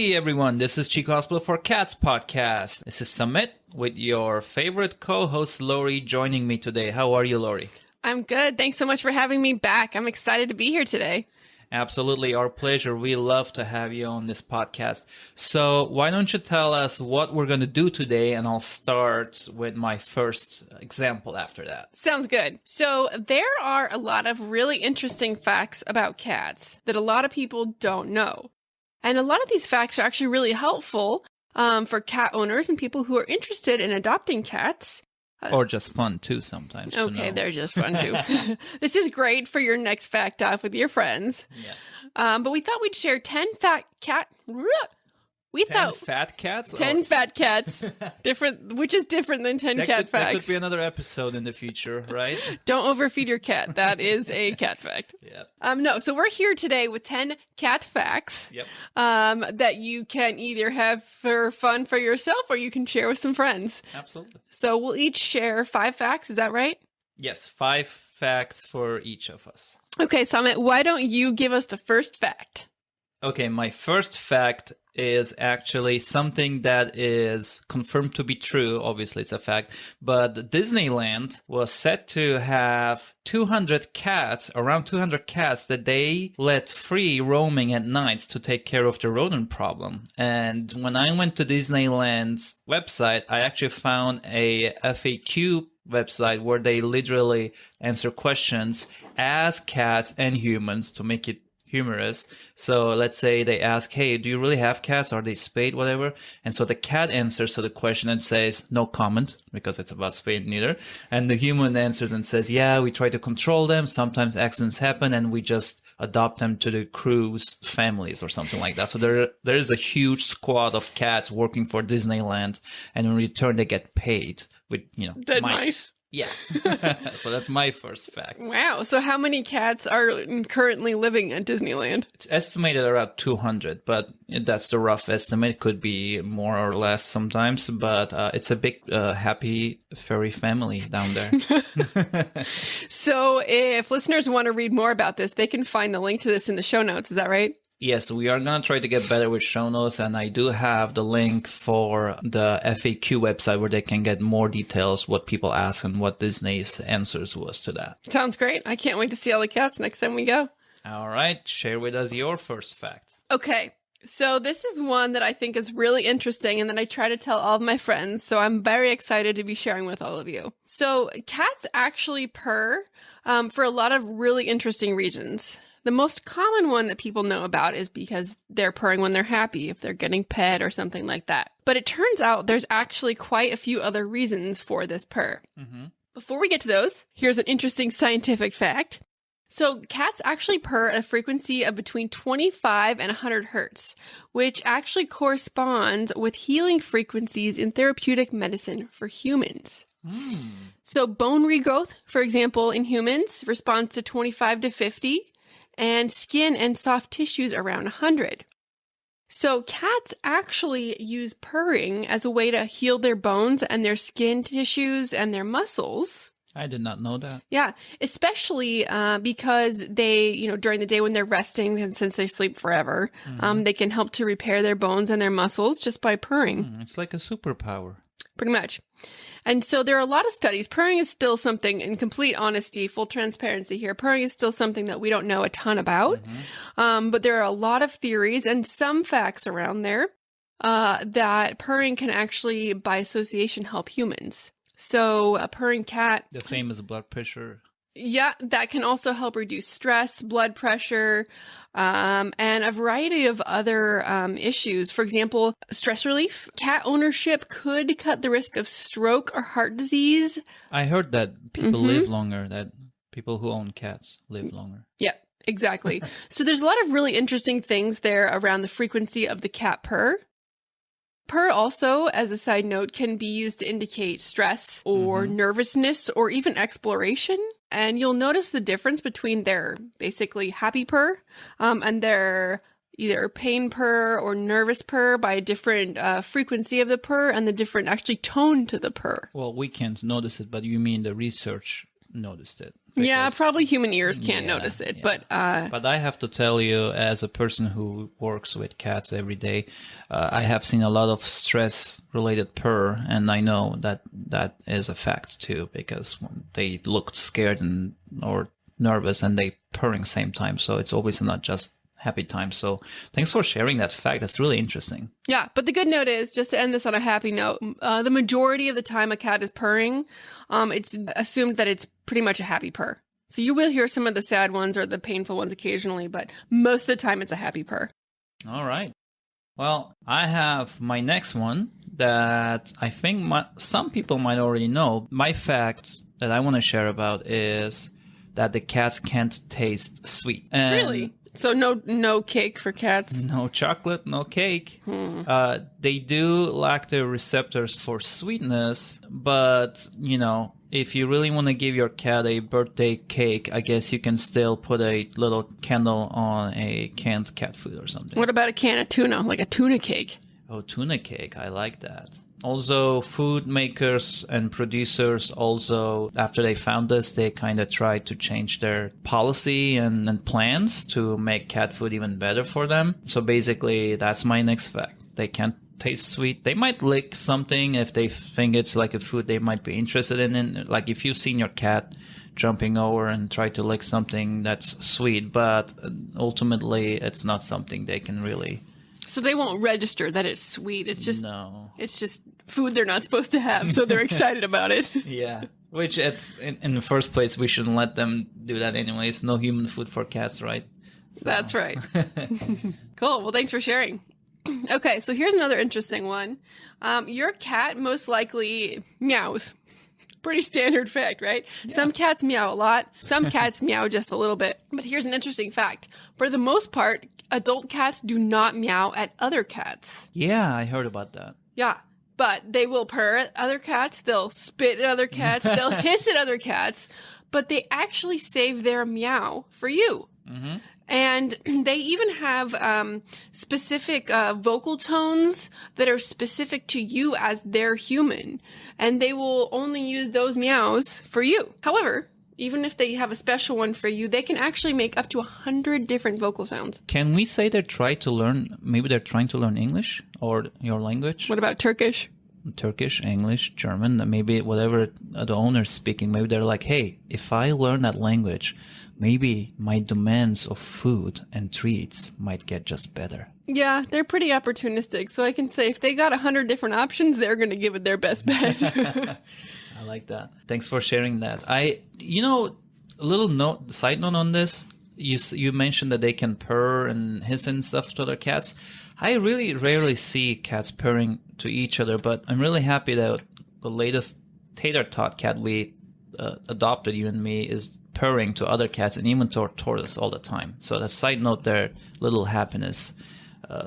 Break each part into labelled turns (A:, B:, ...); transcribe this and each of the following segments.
A: Hey everyone, this is Chico Hospital for Cats podcast. This is Samet with your favorite co-host Laurie joining me today. How are you, Laurie?
B: I'm good. Thanks so much for having me back. I'm excited to be here today.
A: Absolutely, our pleasure. We love to have you on this podcast. So why don't you tell us what we're going to do today, and I'll start with my first example after that.
B: Sounds good. So there are a lot of really interesting facts about cats that a lot of people don't know. And a lot of these facts are actually really helpful for cat owners and people who are interested in adopting cats.
A: Or just fun too sometimes.
B: Okay, they're just fun too. This is great for your next fact off with your friends.
A: Yeah.
B: But we thought we'd share 10 fat cat...
A: 10 fat cats?
B: 10 fat cats, which is different than 10 cat facts.
A: That could be another episode in the future, right?
B: Don't overfeed your cat. That is a cat fact.
A: Yeah.
B: No, so we're here today with 10 cat facts that you can either have for fun for yourself or you can share with some friends.
A: Absolutely.
B: So we'll each share 5 facts. Is that right?
A: Yes, 5 facts for each of us.
B: Okay, Samet, why don't you give us the first fact?
A: Okay, my first fact is actually something that is confirmed to be true. Obviously, it's a fact. But Disneyland was set to have 200 cats, around 200 cats that they let free roaming at night to take care of the rodent problem. And when I went to Disneyland's website, I actually found a FAQ website where they literally answer questions as cats and humans to make it humorous. So let's say they ask, hey, do you really have cats? Are they spayed? Whatever. And so the cat answers to the question and says, no comment, because it's about spayed and neuter. And the human answers and says, yeah, we try to control them. Sometimes accidents happen and we just adopt them to the crew's families or something like that. So there is a huge squad of cats working for Disneyland, and in return they get paid with,
B: Dead
A: mice. Yeah. So that's my first fact.
B: Wow. So how many cats are currently living at Disneyland?
A: It's estimated around 200, but that's the rough estimate. It could be more or less sometimes, but it's a big, happy furry family down there.
B: So if listeners want to read more about this, they can find the link to this in the show notes. Is that right?
A: Yes, we are going to try to get better with show notes, and I do have the link for the FAQ website where they can get more details, what people ask and what Disney's answers was to that.
B: Sounds great. I can't wait to see all the cats next time we go.
A: All right, share with us your first fact.
B: Okay, so this is one that I think is really interesting and that I try to tell all of my friends, so I'm very excited to be sharing with all of you. So cats actually purr for a lot of really interesting reasons. The most common one that people know about is because they're purring when they're happy, if they're getting pet or something like that. But it turns out there's actually quite a few other reasons for this purr. Mm-hmm. Before we get to those, here's an interesting scientific fact. So cats actually purr at a frequency of between 25 and 100 hertz, which actually corresponds with healing frequencies in therapeutic medicine for humans. So bone regrowth, for example, in humans responds to 25 to 50. And skin and soft tissues around 100. So cats actually use purring as a way to heal their bones and their skin tissues and their muscles.
A: I did not know that.
B: Yeah, especially because they, during the day when they're resting, and since they sleep forever, they can help to repair their bones and their muscles just by purring.
A: It's like a superpower.
B: Pretty much. And so there are a lot of studies. Purring is still something, in complete honesty, full transparency here, purring is still something that we don't know a ton about. But there are a lot of theories and some facts around there that purring can actually, by association, help humans. So a purring cat...
A: The famous blood pressure.
B: Yeah, that can also help reduce stress, blood pressure, and a variety of other issues. For example, stress relief. Cat ownership could cut the risk of stroke or heart disease.
A: I heard that people live longer, that people who own cats live longer.
B: Yeah, exactly. So there's a lot of really interesting things there around the frequency of the cat purr. Purr also, as a side note, can be used to indicate stress or nervousness or even exploration. And you'll notice the difference between their basically happy purr and their either pain purr or nervous purr by a different frequency of the purr and the different actually tone to the purr.
A: Well, we can't notice it, but you mean the research noticed it.
B: Yeah,
A: because-
B: probably human ears can't
A: Yeah,
B: notice it,
A: yeah.
B: but
A: But I have to tell you, as a person who works with cats every day, I have seen a lot of stress-related purr, and I know that that is a fact too, because when they look scared and or nervous, and they purring same time, so it's always not just happy time. So thanks for sharing that fact. That's really interesting.
B: yeah, but the good note is, just to end this on a happy note, the majority of the time a cat is purring, it's assumed that it's pretty much a happy purr. So you will hear some of the sad ones or the painful ones occasionally, but most of the time it's a happy purr.
A: All right. Well, I have my next one that I think some people might already know. My fact that I want to share about is that the cats can't taste sweet. And
B: Really? So no cake for cats?
A: no chocolate, no cake. They do lack the receptors for sweetness, but, you know, if you really want to give your cat a birthday cake, I guess you can still put a little candle on a canned cat food or something.
B: What about a can of tuna, like a tuna cake?
A: Oh, tuna cake. I like that. Also, food makers and producers also, after they found this, they kind of tried to change their policy and plans to make cat food even better for them. So basically, that's my next fact. They can't taste sweet. They might lick something if they think it's like a food they might be interested in. Like if you've seen your cat jumping over and try to lick something that's sweet, but ultimately it's not something they can really...
B: So they won't register that it's sweet. It's just
A: No.
B: it's just food they're not supposed to have, so they're excited about it.
A: Yeah, which in the first place, we shouldn't let them do that anyways. No human food for cats, right? So.
B: That's right. Cool. Well, thanks for sharing. Okay, so here's another interesting one. Your cat most likely meows. Pretty standard fact, right? Yeah. Some cats meow a lot. Some cats meow just a little bit. But here's an interesting fact. For the most part, adult cats do not meow at other cats.
A: Yeah, I heard about that.
B: Yeah, but they will purr at other cats. They'll spit at other cats. They'll hiss at other cats. But they actually save their meow for you. Mm-hmm. And they even have specific vocal tones that are specific to you as their human. And they will only use those meows for you. However, even if they have a special one for you, they can actually make up to 100 different vocal sounds.
A: Can we say they're trying to learn English or your language?
B: What about Turkish?
A: Turkish, English, German, maybe whatever the owner's speaking. Maybe they're like, hey, if I learn that language, maybe my demands of food and treats might get just better.
B: Yeah, they're pretty opportunistic. So I can say if they got 100 different options, they're going to give it their best bet.
A: I like that. Thanks for sharing that. A little side note on this. You mentioned that they can purr and hiss and stuff to other cats. I really rarely see cats purring to each other, but I'm really happy that the latest tater tot cat we adopted, you and me, is purring to other cats and even toward us all the time. So that side note there, little happiness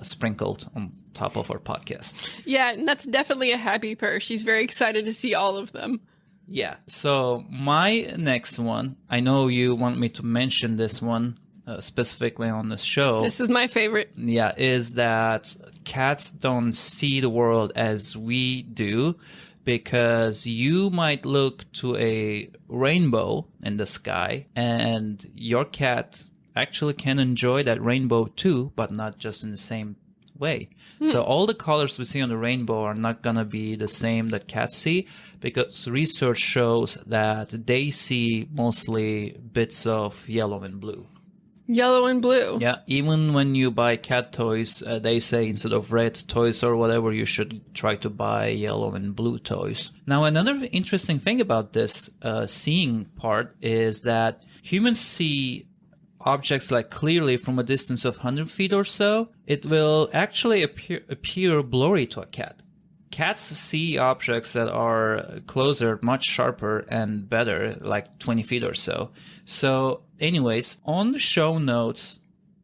A: sprinkled on top of our podcast.
B: Yeah, and that's definitely a happy purr. She's very excited to see all of them.
A: Yeah. So my next one, I know you want me to mention this one specifically on the show.
B: This is my favorite.
A: Yeah, is that cats don't see the world as we do, because you might look to a rainbow in the sky and your cat actually can enjoy that rainbow too, but not just in the same way. So all the colors we see on the rainbow are not going to be the same that cats see, because research shows that they see mostly bits of yellow and blue.
B: Yellow and blue.
A: Yeah, even when you buy cat toys, they say instead of red toys or whatever, you should try to buy yellow and blue toys. Now, another interesting thing about this seeing part is that humans see objects like clearly from a distance of 100 feet or so. It will actually appear blurry to a cat. Cats see objects that are closer, much sharper and better, like 20 feet or so. So anyways, on the show notes,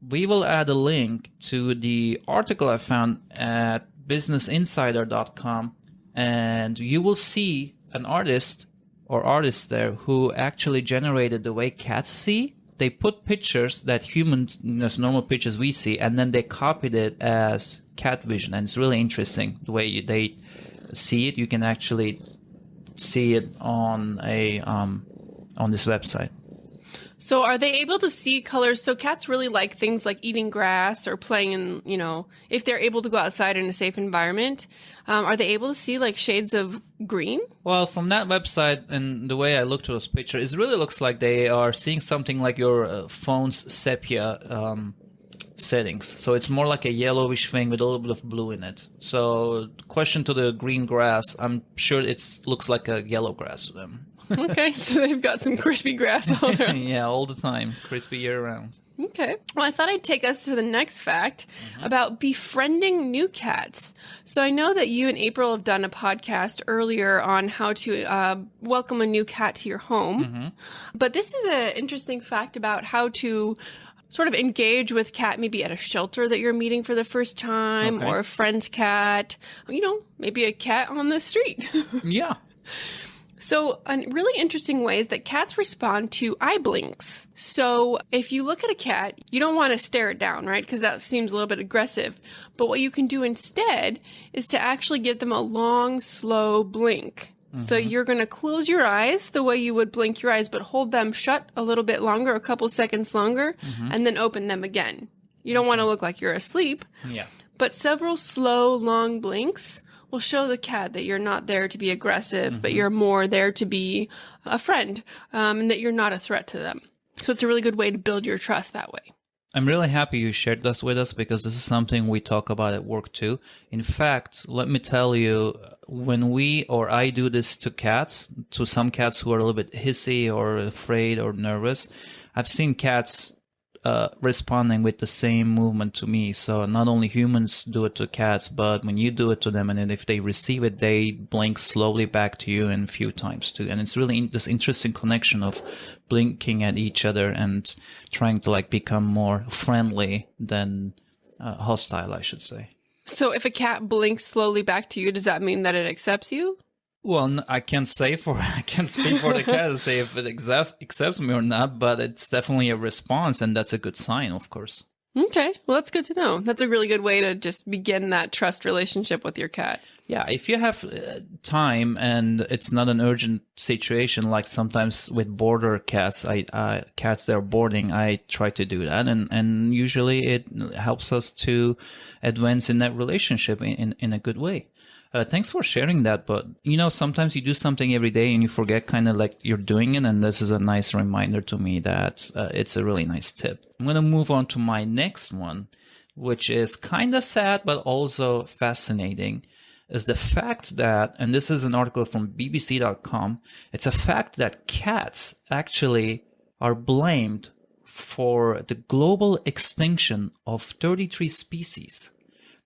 A: we will add a link to the article I found at businessinsider.com, and you will see an artist or artists there who actually generated the way cats see. They put pictures that humans, normal pictures we see, and then they copied it as cat vision. And it's really interesting the way they see it. You can actually see it on a on this website.
B: So are they able to see colors? So cats really like things like eating grass or playing in, if they're able to go outside in a safe environment, are they able to see like shades of green?
A: Well, from that website and the way I looked at those pictures, it really looks like they are seeing something like your phone's sepia settings. So it's more like a yellowish thing with a little bit of blue in it. So question to the green grass, I'm sure it looks like a yellow grass to them.
B: Okay, so they've got some crispy grass all around.
A: Yeah, all the time. Crispy year-round.
B: Okay. Well, I thought I'd take us to the next fact about befriending new cats. So I know that you and April have done a podcast earlier on how to welcome a new cat to your home. But this is an interesting fact about how to sort of engage with cat, maybe at a shelter that you're meeting for the first time, or a friend's cat, maybe a cat on the street.
A: Yeah.
B: So a really interesting way is that cats respond to eye blinks. So if you look at a cat, you don't want to stare it down, right? Because that seems a little bit aggressive. But what you can do instead is to actually give them a long, slow blink. So you're going to close your eyes the way you would blink your eyes, but hold them shut a little bit longer, a couple seconds longer, and then open them again. You don't want to look like you're asleep.
A: Yeah.
B: But several slow, long blinks will show the cat that you're not there to be aggressive, but you're more there to be a friend, and that you're not a threat to them. So it's a really good way to build your trust that way.
A: I'm really happy you shared this with us because this is something we talk about at work too. In fact, let me tell you, when I do this to cats, to some cats who are a little bit hissy or afraid or nervous, I've seen cats responding with the same movement to me. So not only humans do it to cats, but when you do it to them, and then if they receive it, they blink slowly back to you and a few times too. And it's really this interesting connection of blinking at each other and trying to become more friendly than hostile, I should say.
B: So if a cat blinks slowly back to you, does that mean that it accepts you?
A: Well, I can't speak for the cat to say if it accepts me or not, but it's definitely a response, and that's a good sign, of course.
B: Okay, well, that's good to know. That's a really good way to just begin that trust relationship with your cat.
A: Yeah, if you have time and it's not an urgent situation, like sometimes with border cats, cats that are boarding, I try to do that, and usually it helps us to advance in that relationship in a good way. Thanks for sharing that, but sometimes you do something every day and you forget kind of like you're doing it, and this is a nice reminder to me that it's a really nice tip. I'm going to move on to my next one, which is kind of sad but also fascinating, is the fact that, and this is an article from BBC.com, it's a fact that cats actually are blamed for the global extinction of 33 species.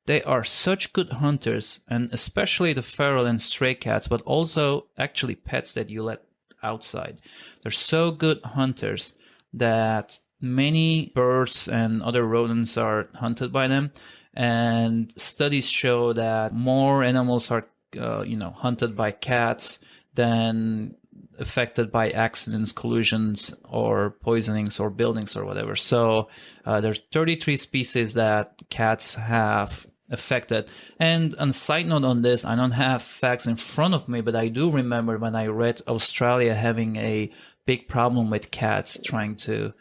A: They are such good hunters, and especially the feral and stray cats, but also actually pets that you let outside. They're so good hunters that many birds and other rodents are hunted by them. And studies show that more animals are, hunted by cats than affected by accidents, collisions, or poisonings, or buildings, or whatever. So there's 33 species that cats have affected. And on a side note on this, I don't have facts in front of me, but I do remember when I read Australia having a big problem with cats trying to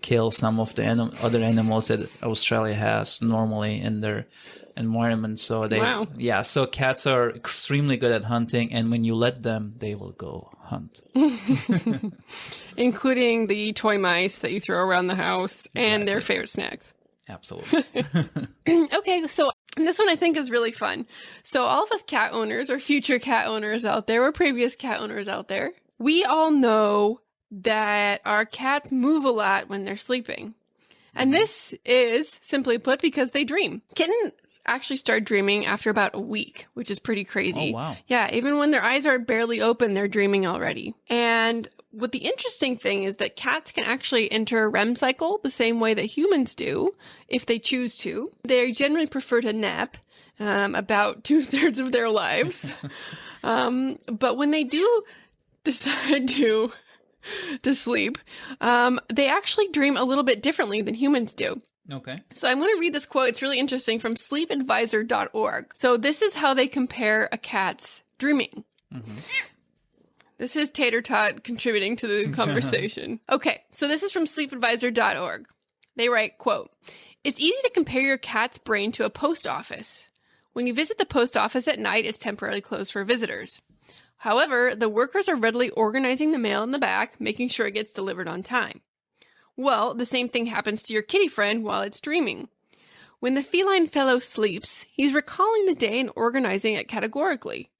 A: kill some of the other animals that Australia has normally in their environment. So so cats are extremely good at hunting, and when you let them, they will go hunt.
B: Including the toy mice that you throw around the house and their favorite snacks.
A: Absolutely.
B: Okay, so this one I think is really fun. So all of us cat owners or future cat owners out there or previous cat owners out there, we all know that our cats move a lot when they're sleeping. And this is, simply put, because they dream. Kittens actually start dreaming after about a week, which is pretty crazy.
A: Oh, wow.
B: Yeah, even when their eyes are barely open, they're dreaming already. And what the interesting thing is that cats can actually enter a REM cycle the same way that humans do, if they choose to. They generally prefer to nap about 2/3 of their lives. But when they do decide to sleep, they actually dream a little bit differently than humans do.
A: Okay.
B: So I'm going to read this quote. It's really interesting from sleepadvisor.org. So this is how they compare a cat's dreaming. This is Tater Tot contributing to the conversation. Okay, so this is from sleepadvisor.org. They write, quote, "It's easy to compare your cat's brain to a post office. When you visit the post office at night, it's temporarily closed for visitors. However, the workers are readily organizing the mail in the back, making sure it gets delivered on time. Well, the same thing happens to your kitty friend while it's dreaming. When the feline fellow sleeps, he's recalling the day and organizing it categorically.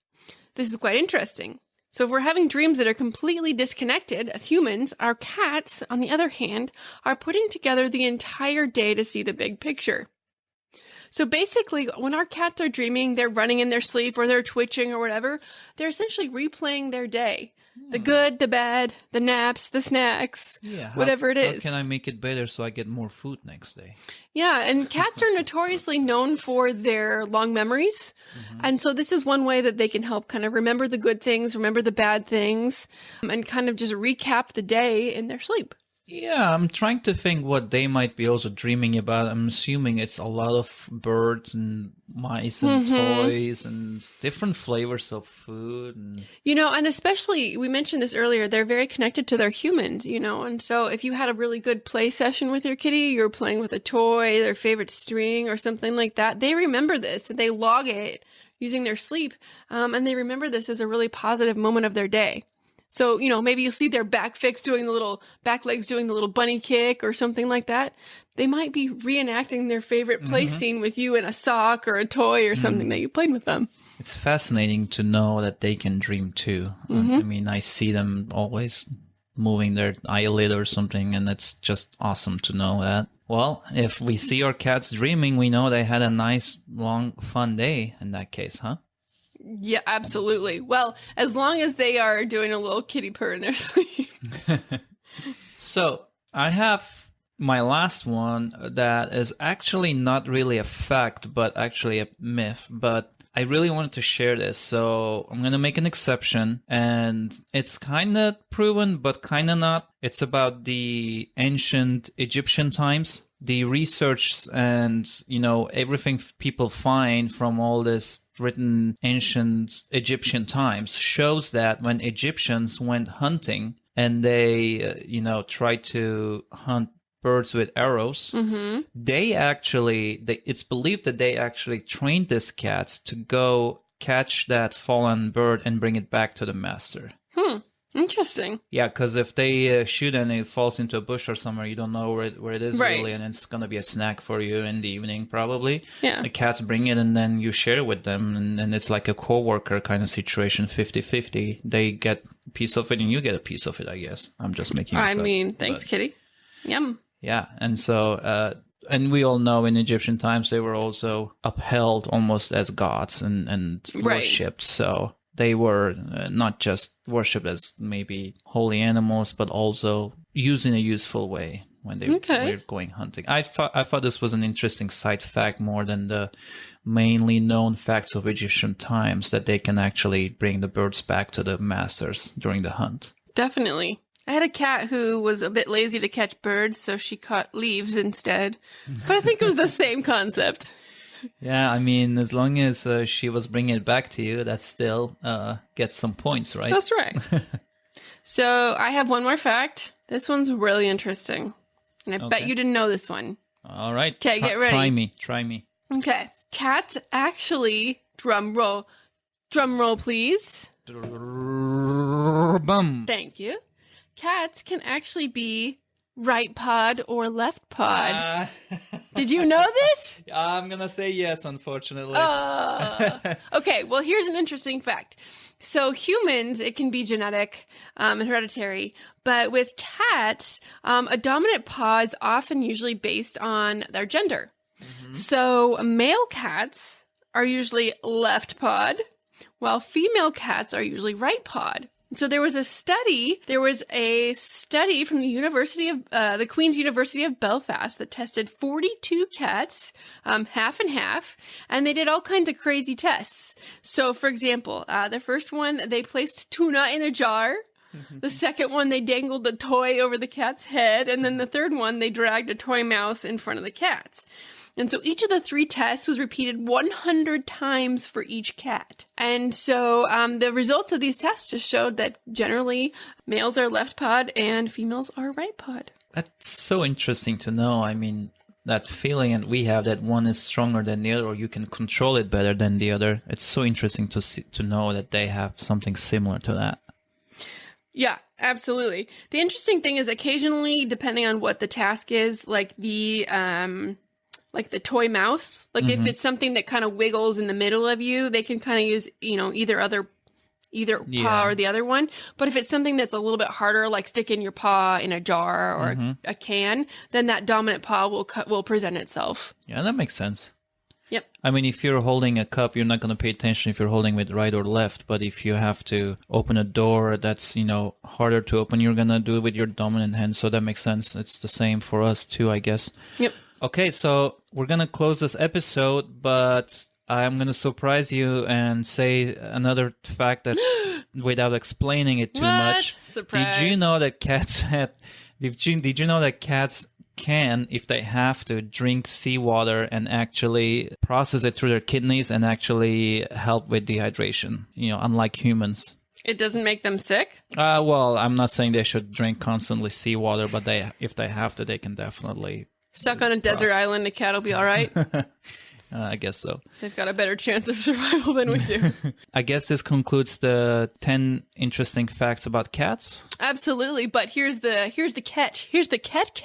B: This is quite interesting. So if we're having dreams that are completely disconnected as humans, our cats, on the other hand, are putting together the entire day to see the big picture. So basically, when our cats are dreaming, they're running in their sleep or they're twitching or whatever, they're essentially replaying their day. The good, the bad, the naps, the snacks, whatever it is.
A: How can I make it better so I get more food next day?
B: Yeah, and cats are notoriously known for their long memories. And so this is one way that they can help kind of remember the good things, remember the bad things, and kind of just recap the day in their sleep.
A: Yeah, I'm trying to think what they might be also dreaming about. I'm assuming it's a lot of birds and mice and toys and different flavors of food. And...
B: You know, and especially, we mentioned this earlier, they're very connected to their humans, you know, and so if you had a really good play session with your kitty, you're playing with a toy, their favorite string or something like that, they remember this and they log it using their sleep, and they remember this as a really positive moment of their day. So, you know, maybe you'll see their back legs doing the little bunny kick or something like that. They might be reenacting their favorite play scene with you in a sock or a toy or something that you played with them.
A: It's fascinating to know that they can dream too. I mean, I see them always moving their eyelid or something, and it's just awesome to know that. Well, if we see our cats dreaming, we know they had a nice, long, fun day in that case, huh?
B: Yeah, absolutely. Well, as long as they are doing a little kitty purr in their sleep.
A: So I have my last one that is actually not really a fact, but actually a myth. But I really wanted to share this. So I'm going to make an exception. And it's kind of proven, but kind of not. It's about the ancient Egyptian times. The research and, you know, everything people find from all this written ancient Egyptian times shows that when Egyptians went hunting and they, tried to hunt birds with arrows, they actually, it's believed that they actually trained these cats to go catch that fallen bird and bring it back to the master.
B: Interesting.
A: Yeah, because if they shoot and it falls into a bush or somewhere, you don't know where it is really, and it's going to be a snack for you in the evening probably.
B: Yeah.
A: The cats bring it and then you share it with them, and it's like a co-worker kind of situation, 50-50. They get a piece of it and you get a piece of it, I guess. I'm just making this up,
B: thanks, kitty. Yum.
A: Yeah, and so... and we all know in Egyptian times they were also upheld almost as gods and worshipped, so... They were not just worshipped as maybe holy animals, but also used in a useful way when they were going hunting. I thought this was an interesting side fact more than the mainly known facts of Egyptian times, that they can actually bring the birds back to the masters during the hunt.
B: Definitely. I had a cat who was a bit lazy to catch birds, so she caught leaves instead. But I think it was the same concept.
A: Yeah, I mean, as long as she was bringing it back to you, that still gets some points, right?
B: That's right. So I have one more fact. This one's really interesting. And I bet you didn't know this one.
A: All right.
B: Okay, get ready.
A: Try me.
B: Okay. Cats actually, drum roll please.
A: Bum.
B: Thank you. Cats can actually be right pod or left pod. Did you know this?
A: I'm going to say yes, unfortunately.
B: Okay, well, here's an interesting fact. So humans, it can be genetic and hereditary, but with cats, a dominant pod is often usually based on their gender. So male cats are usually left pod, while female cats are usually right pod. So there was a study from the University of the Queen's University of Belfast that tested 42 cats, half and half, and they did all kinds of crazy tests. So, for example, the first one, they placed tuna in a jar. The second one, they dangled the toy over the cat's head. And then the third one, they dragged a toy mouse in front of the cats. And so each of the 3 tests was repeated 100 times for each cat. And so the results of these tests just showed that generally males are left pod and females are right pod.
A: That's so interesting to know. I mean, that feeling and we have that one is stronger than the other, or you can control it better than the other. It's so interesting to know that they have something similar to that.
B: Yeah, absolutely. The interesting thing is occasionally, depending on what the task is, like the toy mouse, like if it's something that kind of wiggles in the middle of you, they can kind of use, either paw or the other one. But if it's something that's a little bit harder, like sticking your paw in a jar or a can, then that dominant paw will present itself.
A: Yeah, that makes sense.
B: Yep.
A: I mean, if you're holding a cup, you're not going to pay attention if you're holding with right or left. But if you have to open a door that's, harder to open, you're going to do it with your dominant hand. So that makes sense. It's the same for us too, I guess.
B: Yep.
A: Okay, so we're going to close this episode, but I'm going to surprise you and say another fact that's without explaining it too much.
B: Surprise.
A: Did you know that did you know that cats can, if they have to, drink seawater and actually process it through their kidneys and actually help with dehydration, unlike humans?
B: It doesn't make them sick?
A: Well, I'm not saying they should drink constantly seawater, but if they have to, they can definitely...
B: Stuck on a desert island, the cat will be all right?
A: I guess so.
B: They've got a better chance of survival than we do.
A: I guess this concludes the 10 interesting facts about cats.
B: Absolutely, but here's the catch. Here's the catch.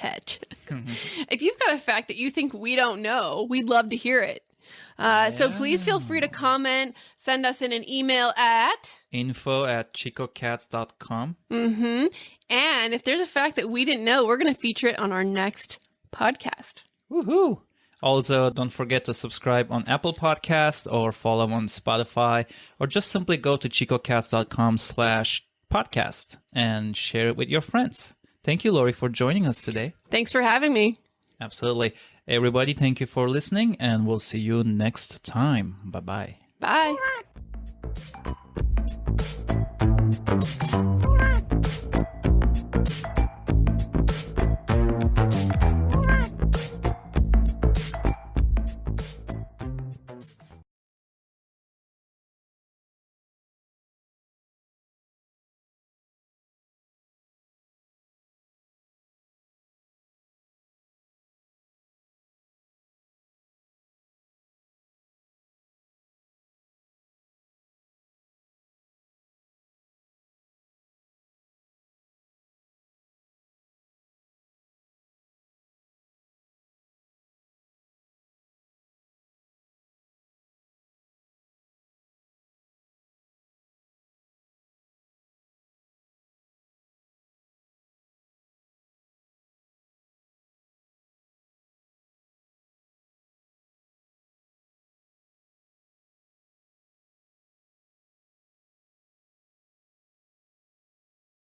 B: If you've got a fact that you think we don't know, we'd love to hear it. So please feel free to comment. Send us in an email at
A: info@chicocats.com.
B: And if there's a fact that we didn't know, we're going to feature it on our next podcast.
A: Woohoo! Also, don't forget to subscribe on Apple Podcast or follow on Spotify, or just simply go to chicocats.com/podcast and share it with your friends. Thank you, Laurie, for joining us today.
B: Thanks for having me.
A: Absolutely. Everybody, thank you for listening, and we'll see you next time. Bye-bye.
B: Bye.